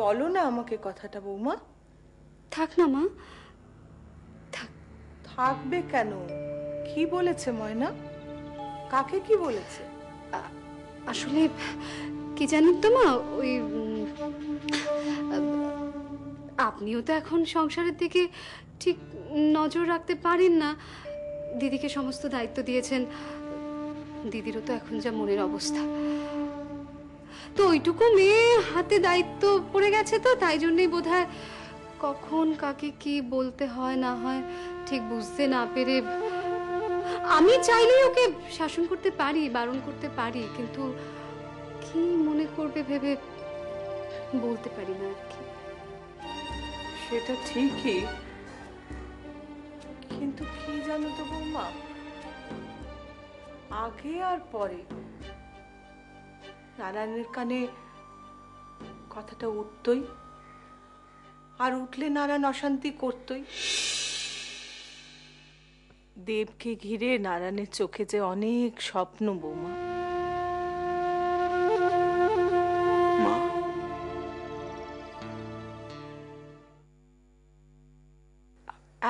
বলো না আমাকে কথাটা বৌমা। থাক না মা, থাকবে কেন? কি বলেছে ময়না? কাকে কি বলেছে? আসলে কি জানেন তো মা, ওই আপনিও তো এখন সংসারের দিকে ঠিক নজর রাখতে পারেন না। দিদিকে সমস্ত দায়িত্ব দিয়েছেন, দিদিরও তো এখন যা মনের অবস্থা, তো ওইটুকু মেয়ে হাতে দায়িত্ব পড়ে গেছে, তো তাই জন্যই বোধহয় কখন কাকে কি বলতে হয় না হয় ঠিক বুঝতে না পেরে, আমি চাইলেই ওকে শাসন করতে পারি, বারণ করতে পারি, কিন্তু কি মনে করবে ভেবে বলতে পারি না আর কি। সেটা ঠিকই, কিন্তু কি জানো তো বৌমা, আগে আর পরে নারায়ণের কানে কথাটা উঠতই, আর উঠলে নারায়ণ অশান্তি করতই। দেবকে ঘিরে নারায়ণের চোখে যে অনেক স্বপ্ন বৌমা। মা,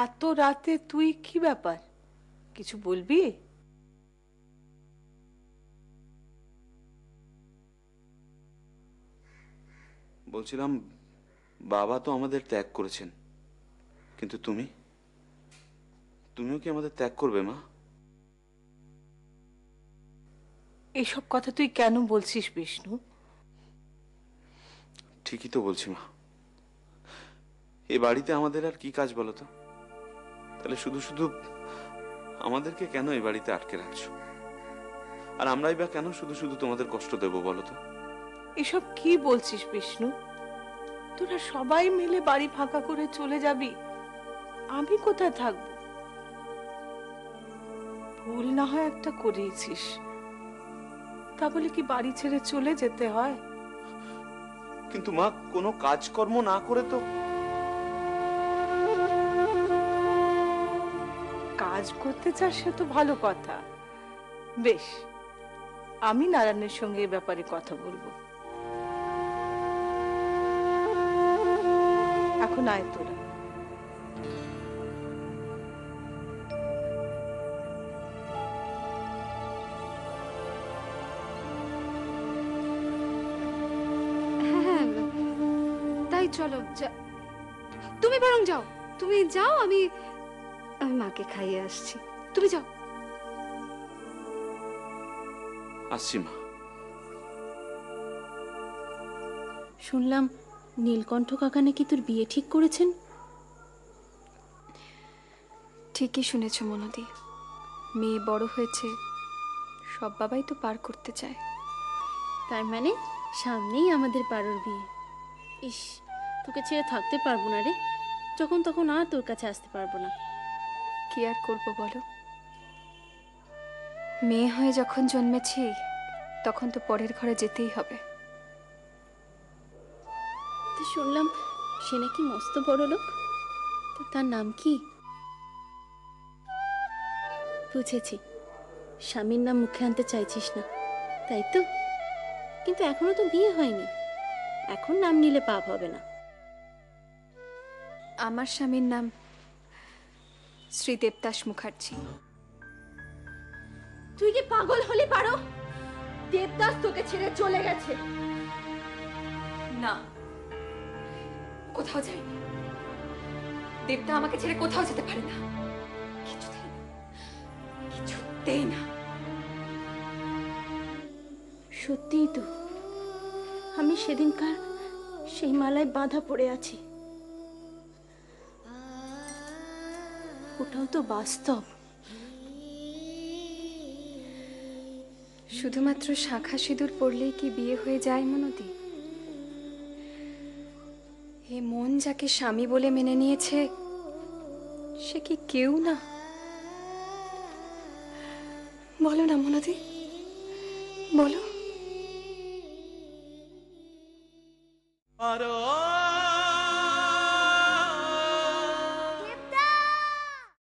এত রাতে তুই কি ব্যাপার, কিছু বলবি? বলছিলাম বাবা তো আমাদের ত্যাগ করেছেন, কিন্তু তুমিও কি আমাদের ত্যাগ করবে মা? এসব কথা তুই কেন বলছিস বিষ্ণু? ঠিকই তো বলছি মা। এ বাড়িতে আমাদের আর কি কাজ বলো তো? তাহলে শুধু শুধু আমাদেরকে কেন এই বাড়িতে আটকে রাখছো? আর আমরাই বা কেন শুধু শুধু তোমাদের কষ্ট দেবো বলো তো? এসব কি বলছিস বিষ্ণু? তোরা সবাই মিলে বাড়ি ফাঁকা করে চলে যাবি, আমি কোথায় থাকবো? ভুল না হয় একটা করিয়েছিস, তা বলে কি বাড়ি ছেড়ে চলে যেতে হয়? কিন্তু মা, কোনো কাজকর্ম না করে তো। কাজ করতে চাস সে তো ভালো কথা, বেশ, আমি নারায়ণের সঙ্গে এ ব্যাপারে কথা বলবো। এখন আয় তোরা। হ্যাঁ, তাই চলো, তুমি বরং যাও, তুমি যাও, আমি মাকে খাইয়ে আসছি, তুমি যাও। আসছি মা। শুনলাম নীলকণ্ঠ কাকা নাকি তোর বিয়ে ঠিক করেছেন। ঠিকই শুনেছ মনদি, মেয়ে বড় হয়েছে, সব বাবাই তো পার করতে চায়। তার মানে সামনেই আমাদের পাড়ার বিয়ে। ইস, তোকে ছেড়ে থাকতে পারবো না রে, যখন তখন আর তোর কাছে আসতে পারবো না। কি আর করবো বলো, মেয়ে হয়ে যখন জন্মেছি তখন তো পরের ঘরে যেতেই হবে। তো শুনলাম সে নাকি মস্ত বড় লোক, তো তার নাম কি? বুঝেছি, স্বামীর নাম মুখে আনতে চাইছিস না, তাই তো? কিন্তু এখনো তো বিয়ে হয়নি, এখন নাম নিলে পাপ হবে না। আমার স্বামীর নাম শ্রী দেবদাস মুখার্জি। তুই কি পাগল হলি পারো? দেবদাস তোকে ছেড়ে চলে গেছে। না, কোথাও যাইনি, দেবদা আমাকে ছেড়ে কোথাও যেতে পারে না, কিছুতেই না, কিছুতেই না। সত্যিই তো, আমি সেদিনকার সেই মালায় বাঁধা পড়ে আছি, ওটাও তো বাস্তব। শুধুমাত্র শাখা সিঁদুর পড়লেই কি বিয়ে হয়ে যায় মনদি? এ মন যাকে স্বামী বলে মেনে নিয়েছে সে কি কেউ না? বলো না মনদি, বলো।